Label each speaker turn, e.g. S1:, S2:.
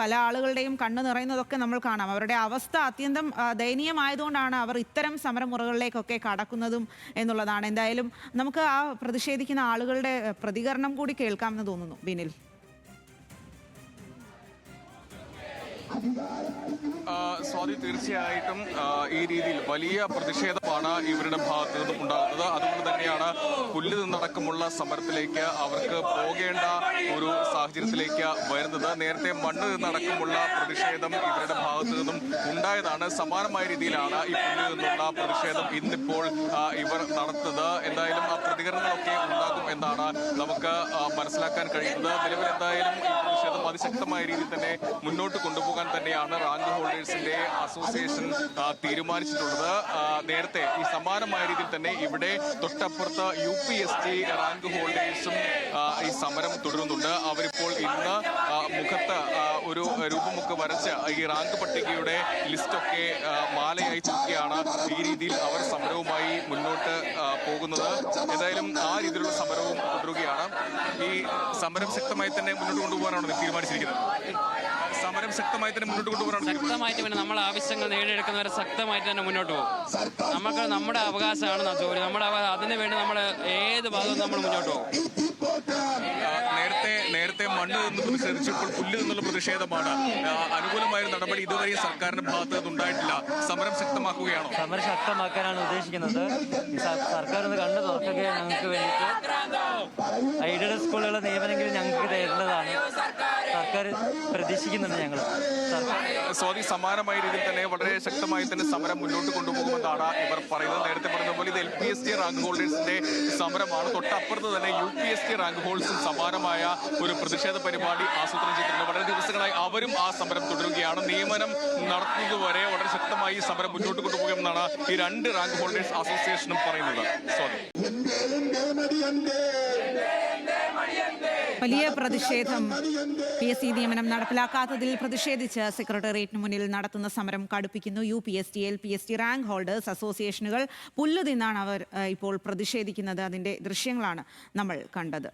S1: പല ആളുകളുടെയും കണ്ണു നിറയുന്നതൊക്കെ നമ്മൾ കാണാം. അവരുടെ അവസ്ഥ അത്യന്തം ദയനീയമായതുകൊണ്ടാണ് അവർ ഇത്തരം സമരമുറകളിലേക്കൊക്കെ കടക്കുന്നതും എന്നുള്ളതാണ്. എന്തായാലും നമുക്ക് ആ പ്രതിഷേധിക്കുന്ന ആളുകളുടെ പ്രതികരണം കൂടി കേൾക്കാമെന്ന് തോന്നുന്നു. ബിനിൽ,
S2: സ്വാതി, തീർച്ചയായിട്ടും ഈ രീതിയിൽ വലിയ പ്രതിഷേധമാണ് ഇവരുടെ ഭാഗത്തു നിന്നും ഉണ്ടാകുന്നത്. അതുകൊണ്ട് തന്നെയാണ് പുല്ല് നിന്നടക്കമുള്ള സമരത്തിലേക്ക് അവർക്ക് പോകേണ്ട ഒരു സാഹചര്യത്തിലേക്ക് വരുന്നത്. നേരത്തെ മണ്ണ് നിന്നടക്കമുള്ള പ്രതിഷേധം ഇവരുടെ ഭാഗത്തു നിന്നും ഉണ്ടായതാണ്. സമാനമായ രീതിയിലാണ് ഈ പുല്ല് നിന്നുള്ള പ്രതിഷേധം ഇന്നിപ്പോൾ ഇവർ നടത്തുന്നത്. എന്തായാലും ആ പ്രതികരണങ്ങളൊക്കെ ഉണ്ടാകും എന്നാണ് നമുക്ക് മനസ്സിലാക്കാൻ കഴിയുന്നത്. നിലവിൽ എന്തായാലും ഈ പ്രതിഷേധം അതിശക്തമായ രീതിയിൽ തന്നെ മുന്നോട്ട് കൊണ്ടുപോകാൻ തന്നെയാണ് റാങ്ക് ഹോൾഡേഴ്സിന്റെ അസോസിയേഷൻ തീരുമാനിച്ചിട്ടുള്ളത്. നേരത്തെ ഈ സമാനമായ രീതിയിൽ തന്നെ ഇവിടെ തൊട്ടപ്പുറത്ത് UPSC റാങ്ക് ഹോൾഡേഴ്സും ഈ സമരം തുടരുന്നുണ്ട്. അവരിപ്പോൾ ഇന്ന് മുഖത്ത് ഒരു രൂപമൊക്കെ വരച്ച് ഈ റാങ്ക് പട്ടികയുടെ ലിസ്റ്റൊക്കെ മാലയായി തൂക്കിയാണ് ഈ രീതിയിൽ അവർ സമരവുമായി മുന്നോട്ട് പോകുന്നത്. ഏതായാലും ആ രീതിയിലുള്ള സമരവും തുടരുകയാണ്. ഈ സമരം ശക്തമായി തന്നെ മുന്നോട്ട് കൊണ്ടുപോകാനാണ് തീരുമാനിച്ചിരിക്കുന്നത്. സമരം ശക്തമായി തന്നെ മുന്നോട്ട് കൊണ്ടുപോകാനാണ്
S3: ശക്തമായിട്ട് പിന്നെ നമ്മളെ ആവശ്യങ്ങൾ നേടിയെടുക്കുന്നവരെ ശക്തമായിട്ട് തന്നെ മുന്നോട്ട് പോകും. നമുക്ക് നമ്മുടെ അവകാശമാണ് ജോലി. അതിനു വേണ്ടി നമ്മൾ ഏത് ഭാഗവും നമ്മൾ മുന്നോട്ട് പോകും.
S2: നേരത്തെ മണ്ണ് നിന്ന് പ്രതിഷേധിച്ചു, ഇപ്പോൾ പുല്ല് നിന്നുള്ള പ്രതിഷേധമാണ്. അനുകൂലമായ നടപടി ഇതുവരെ സർക്കാരിന്റെ ഭാഗത്ത് നിന്നുണ്ടായിട്ടില്ല. സമരം ശക്തമാക്കുകയാണോ?
S4: സമരം ശക്തമാക്കാനാണ് ഉദ്ദേശിക്കുന്നത്. സർക്കാർ ഒന്ന് കണ്ടു തുറക്കുകയാണ്. ഞങ്ങൾക്ക് വേണ്ടിയിട്ട് എയ്ഡഡ് സ്കൂളുകളുടെ നിയമനങ്ങളിൽ ഞങ്ങൾക്ക് തരേണ്ടതാണ്. സർക്കാർ പ്രതീക്ഷിക്കുന്നുണ്ട് ഞങ്ങൾ.
S2: സ്വാതി, സമാനമായ രീതിയിൽ തന്നെ വളരെ ശക്തമായി തന്നെ സമരം മുന്നോട്ട് കൊണ്ടുപോകുമെന്നാണ് ഇവർ പറയുന്നത്. നേരത്തെ പറഞ്ഞ പോലെ ഇത് LPST റാങ്ക് ഹോൾഡേഴ്സിന്റെ സമരമാണ്. തൊട്ടപ്പുറത്ത് തന്നെ UPSC റാങ്ക് ഹോൾഡേഴ്സും സമാനമായ ഒരു പ്രതിഷേധ പരിപാടി ആസൂത്രണം ചെയ്തിട്ടുണ്ട്. വളരെ ദിവസങ്ങളായി അവരും ആ സമരം തുടരുകയാണ്. നിയമനം നടത്തുന്നതുവരെ വളരെ ശക്തമായി ഈ സമരം മുന്നോട്ട് കൊണ്ടുപോകുമെന്നാണ് ഈ രണ്ട് റാങ്ക് ഹോൾഡേഴ്സ് അസോസിയേഷനും പറയുന്നത്. സ്വാതി,
S1: വലിയ പ്രതിഷേധം PSC നിയമനം നടപ്പിലാക്കാത്തതിൽ പ്രതിഷേധിച്ച് സെക്രട്ടേറിയറ്റിന് മുന്നിൽ നടത്തുന്ന സമരം കടുപ്പിക്കുന്നു. UPSC LPST റാങ്ക് ഹോൾഡേഴ്സ് അസോസിയേഷനുകൾ പുല്ലുതിന്നാണ് അവർ ഇപ്പോൾ പ്രതിഷേധിക്കുന്നത്. അതിന്റെ ദൃശ്യങ്ങളാണ് നമ്മൾ കണ്ടത്.